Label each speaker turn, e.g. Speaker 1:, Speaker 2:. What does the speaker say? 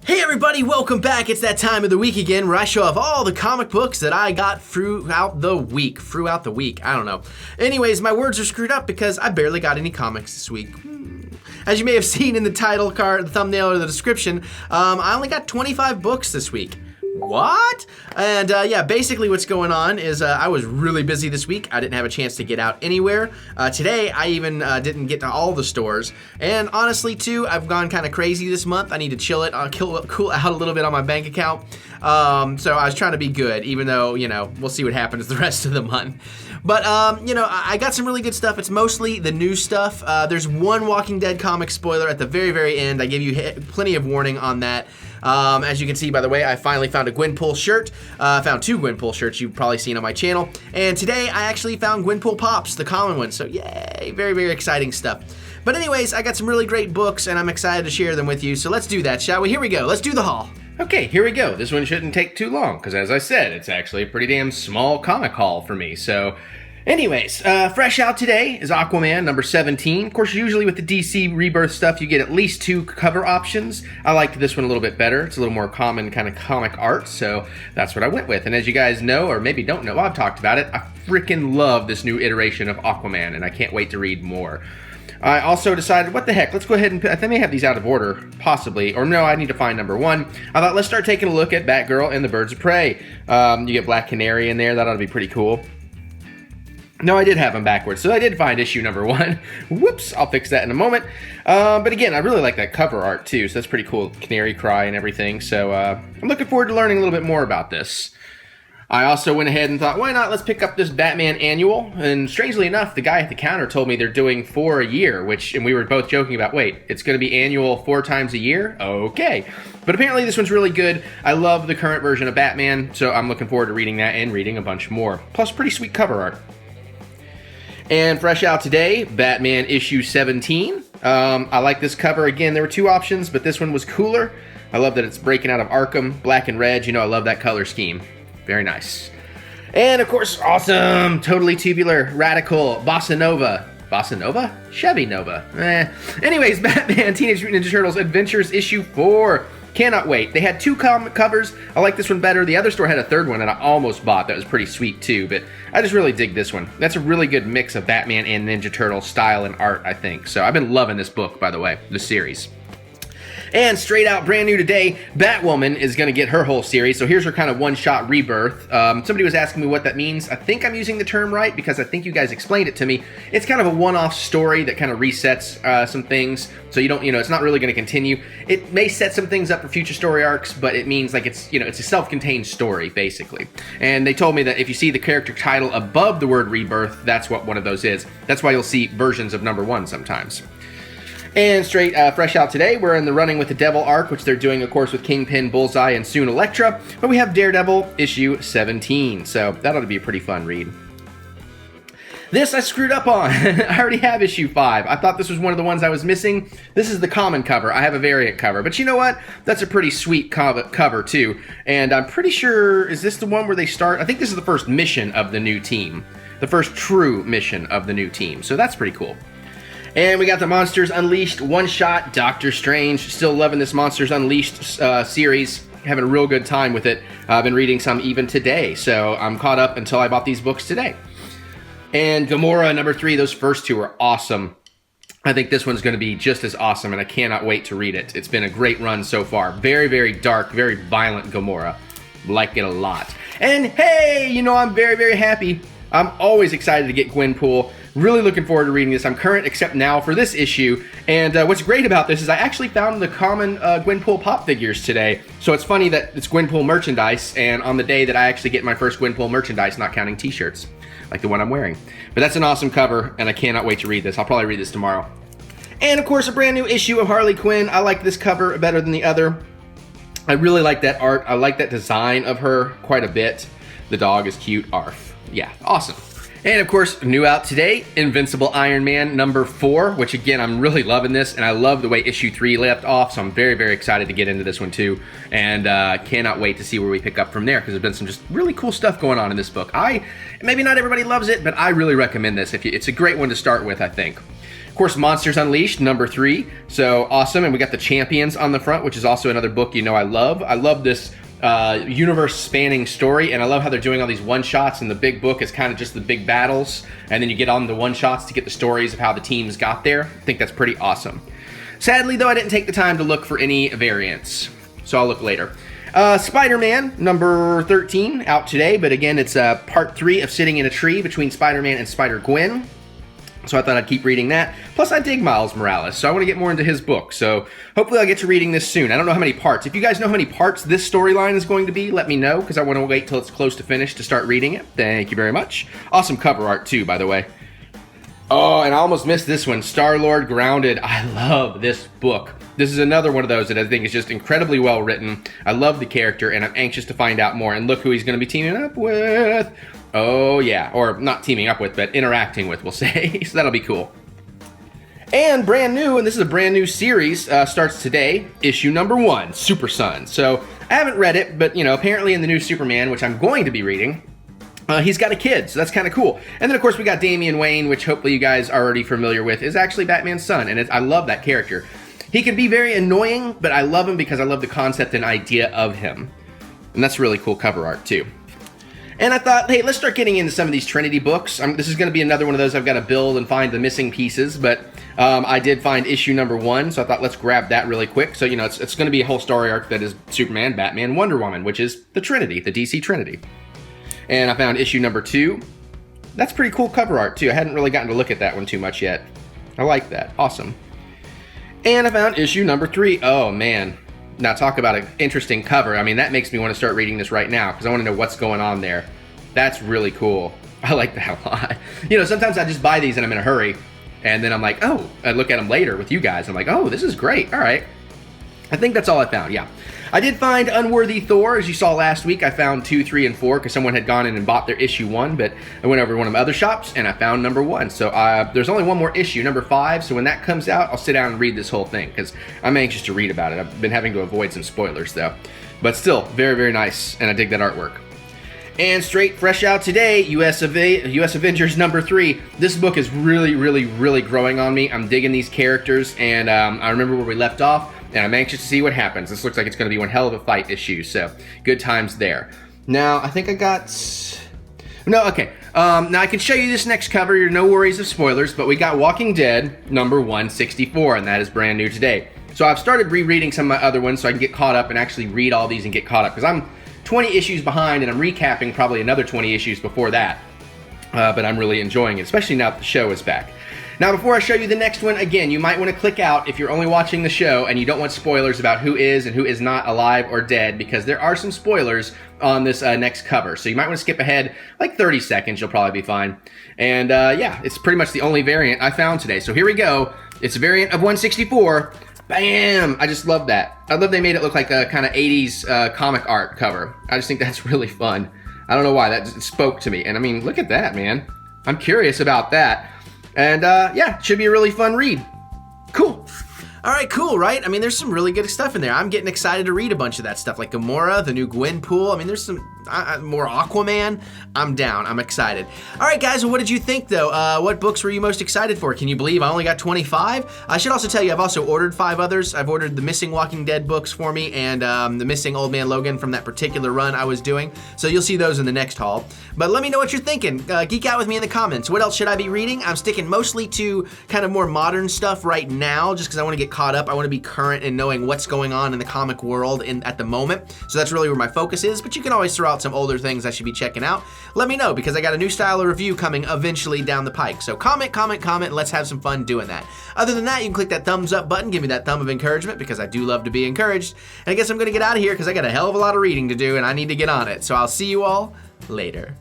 Speaker 1: Hey everybody, welcome back. It's that time of the week again where I show off all the comic books that I got throughout the week. I don't know. Anyways, my words are screwed up because I barely got any comics this week. As you may have seen in the title card, the thumbnail, or the description, I only got 25 books this week. What? And yeah, basically what's going on is I was really busy this week. I didn't have a chance to get out anywhere. Today, I even didn't get to all the stores. And honestly, too, I've gone kind of crazy this month. I need to cool out a little bit on my bank account. So I was trying to be good, even though, we'll see what happens the rest of the month. But, I got some really good stuff. It's mostly the new stuff. There's one Walking Dead comic spoiler at the very, very end. I gave you plenty of warning on that. As you can see, by the way, I finally found a Gwenpool shirt. I found two Gwenpool shirts you've probably seen on my channel. And today, I actually found Gwenpool Pops, the common one. So yay, very, very exciting stuff. But anyways, I got some really great books, and I'm excited to share them with you. So let's do that, shall we? Here we go. Let's do the haul.
Speaker 2: Okay, here we go. This one shouldn't take too long, because as I said, it's actually a pretty damn small comic haul for me. So anyways, fresh out today is Aquaman number 17. Of course, usually with the DC Rebirth stuff, you get at least two cover options. I liked this one a little bit better. It's a little more common kind of comic art, so that's what I went with. And as you guys know, or maybe don't know, I've talked about it, I freaking love this new iteration of Aquaman, and I can't wait to read more. I also decided, what the heck, let's go ahead and, I think I may have these out of order, possibly, or no, I need to find number one. I thought, let's start taking a look at Batgirl and the Birds of Prey. You get Black Canary in there, that ought to be pretty cool. No, I did have them backwards, so I did find issue number one. Whoops, I'll fix that in a moment. But again, I really like that cover art too, so that's pretty cool. Canary cry and everything, so I'm looking forward to learning a little bit more about this. I also went ahead and thought, why not, let's pick up this Batman annual, and strangely enough, the guy at the counter told me they're doing 4 a year, and we were both joking about, wait, it's going to be annual 4 times a year? Okay. But apparently this one's really good. I love the current version of Batman, so I'm looking forward to reading that and reading a bunch more. Plus, pretty sweet cover art. And fresh out today, Batman issue 17. I like this cover. Again, there were 2 options, but this one was cooler. I love that it's breaking out of Arkham, black and red. I love that color scheme. Very nice. And of course, awesome, totally tubular, radical, Bossa Nova. Bossa Nova? Chevy Nova. Anyways, Batman Teenage Mutant Ninja Turtles Adventures issue 4. Cannot wait. They had 2 comic covers. I like this one better. The other store had a 3rd one that I almost bought. That was pretty sweet too, but I just really dig this one. That's a really good mix of Batman and Ninja Turtle style and art, I think. So I've been loving this book, by the way, this series. And straight out, brand new today, Batwoman is going to get her whole series. So here's her kind of one-shot rebirth. Somebody was asking me what that means. I think I'm using the term right because I think you guys explained it to me. It's kind of a one-off story that kind of resets some things. So you don't, it's not really going to continue. It may set some things up for future story arcs, but it means like it's a self-contained story, basically. And they told me that if you see the character title above the word rebirth, that's what one of those is. That's why you'll see versions of number 1 sometimes. And straight fresh out today, we're in the Running with the Devil arc, which they're doing, of course, with Kingpin, Bullseye, and soon Elektra. But we have Daredevil issue 17, so that ought to be a pretty fun read. This I screwed up on. I already have issue 5. I thought this was one of the ones I was missing. This is the common cover. I have a variant cover. But you know what? That's a pretty sweet cover, too. And I'm pretty sure, is this the one where they start? I think this is the first mission of the new team. The first true mission of the new team. So that's pretty cool. And we got the Monsters Unleashed one-shot Doctor Strange. Still loving this Monsters Unleashed series. Having a real good time with it. I've been reading some even today, so I'm caught up until I bought these books today. And Gamora number 3, those first 2 are awesome. I think this one's going to be just as awesome, and I cannot wait to read it. It's been a great run so far. Very, very dark, very violent Gamora. Like it a lot. And hey, I'm very, very happy. I'm always excited to get Gwenpool. Really looking forward to reading this. I'm current except now for this issue. And what's great about this is I actually found the common Gwenpool pop figures today. So it's funny that it's Gwenpool merchandise, and on the day that I actually get my first Gwenpool merchandise, not counting t-shirts, like the one I'm wearing. But that's an awesome cover, and I cannot wait to read this. I'll probably read this tomorrow. And of course, a brand new issue of Harley Quinn. I like this cover better than the other. I really like that art. I like that design of her quite a bit. The dog is cute. Arf. Yeah, awesome. And of course, new out today, Invincible Iron Man number 4, which again, I'm really loving this, and I love the way issue 3 left off, so I'm very, very excited to get into this one too, and cannot wait to see where we pick up from there, because there's been some just really cool stuff going on in this book. Maybe not everybody loves it, but I really recommend this. It's a great one to start with, I think. Of course, Monsters Unleashed, number 3. So awesome. And we got the Champions on the front, which is also another book you know I love. I love this universe-spanning story, and I love how they're doing all these one-shots, and the big book is kind of just the big battles, and then you get on the one-shots to get the stories of how the teams got there. I think that's pretty awesome. Sadly, though, I didn't take the time to look for any variants, so I'll look later. Spider-Man, number 13, out today, but again, it's part 3 of Sitting in a Tree between Spider-Man and Spider-Gwen. So I thought I'd keep reading that. Plus, I dig Miles Morales, so I want to get more into his book. So hopefully I'll get to reading this soon. I don't know how many parts. If you guys know how many parts this storyline is going to be, let me know, because I want to wait till it's close to finish to start reading it. Thank you very much. Awesome cover art, too, by the way. Oh, and I almost missed this one. Star-Lord Grounded. I love this book. This is another one of those that I think is just incredibly well written. I love the character, and I'm anxious to find out more. And look who he's going to be teaming up with. Oh, yeah. Or not teaming up with, but interacting with, we'll say. So that'll be cool. And brand new, and this is a brand new series, starts today, issue number 1, Super Son. So I haven't read it, but, you know, apparently in the new Superman, which I'm going to be reading, he's got a kid, so that's kind of cool. And then, of course, we got Damian Wayne, which hopefully you guys are already familiar with, is actually Batman's son, and I love that character. He can be very annoying, but I love him because I love the concept and idea of him. And that's really cool cover art, too. And I thought, hey, let's start getting into some of these Trinity books. This is going to be another one of those I've got to build and find the missing pieces, but I did find issue number 1, so I thought let's grab that really quick. So, you know, it's going to be a whole story arc that is Superman, Batman, Wonder Woman, which is the Trinity, the DC Trinity. And I found issue number 2. That's pretty cool cover art, too. I hadn't really gotten to look at that one too much yet. I like that. Awesome. And I found issue number 3. Oh, man. Now, talk about an interesting cover. I mean, that makes me want to start reading this right now because I want to know what's going on there. That's really cool. I like that a lot. You know, sometimes I just buy these and I'm in a hurry, and then I'm like, oh, I look at them later with you guys. I'm like, oh, this is great. All right. I think that's all I found, yeah. I did find Unworthy Thor. As you saw last week, I found 2, 3, and 4 because someone had gone in and bought their issue 1, but I went over to one of my other shops and I found number 1. So there's only one more issue, number 5. So when that comes out, I'll sit down and read this whole thing because I'm anxious to read about it. I've been having to avoid some spoilers though. But still, very, very nice, and I dig that artwork. And straight fresh out today, US Avengers number 3. This book is really, really, really growing on me. I'm digging these characters, and I remember where we left off, and I'm anxious to see what happens. This looks like it's going to be one hell of a fight issue, so good times there. Now, I think I got... No, okay. Now, I can show you this next cover. You're no worries of spoilers, but we got Walking Dead number 164, and that is brand new today. So I've started rereading some of my other ones so I can get caught up and actually read all these and get caught up, because I'm 20 issues behind, and I'm recapping probably another 20 issues before that. But I'm really enjoying it, especially now that the show is back. Now, before I show you the next one, again, you might want to click out if you're only watching the show and you don't want spoilers about who is and who is not alive or dead, because there are some spoilers on this next cover. So you might want to skip ahead like 30 seconds. You'll probably be fine. And yeah, it's pretty much the only variant I found today. So here we go. It's a variant of 164. Bam! I just love that. I love they made it look like a kind of 80s comic art cover. I just think that's really fun. I don't know why, that just spoke to me. And I mean, look at that, man. I'm curious about that. And yeah, should be a really fun read. Cool.
Speaker 1: All right, cool, right? I mean, there's some really good stuff in there. I'm getting excited to read a bunch of that stuff, like Gamora, the new Gwenpool. I mean, there's some more Aquaman. I'm down. I'm excited. All right, guys, well, what did you think, though? What books were you most excited for? Can you believe I only got 25? I should also tell you, I've also ordered 5 others. I've ordered the Missing Walking Dead books for me and the Missing Old Man Logan from that particular run I was doing. So you'll see those in the next haul. But let me know what you're thinking. Geek out with me in the comments. What else should I be reading? I'm sticking mostly to kind of more modern stuff right now, just because I want to get caught up. I want to be current in knowing what's going on in the comic world at the moment. So that's really where my focus is, but you can always throw out some older things I should be checking out. Let me know, because I got a new style of review coming eventually down the pike. So comment, and let's have some fun doing that. Other than that, you can click that thumbs up button, give me that thumb of encouragement, because I do love to be encouraged. And I guess I'm going to get out of here because I got a hell of a lot of reading to do and I need to get on it. So I'll see you all later.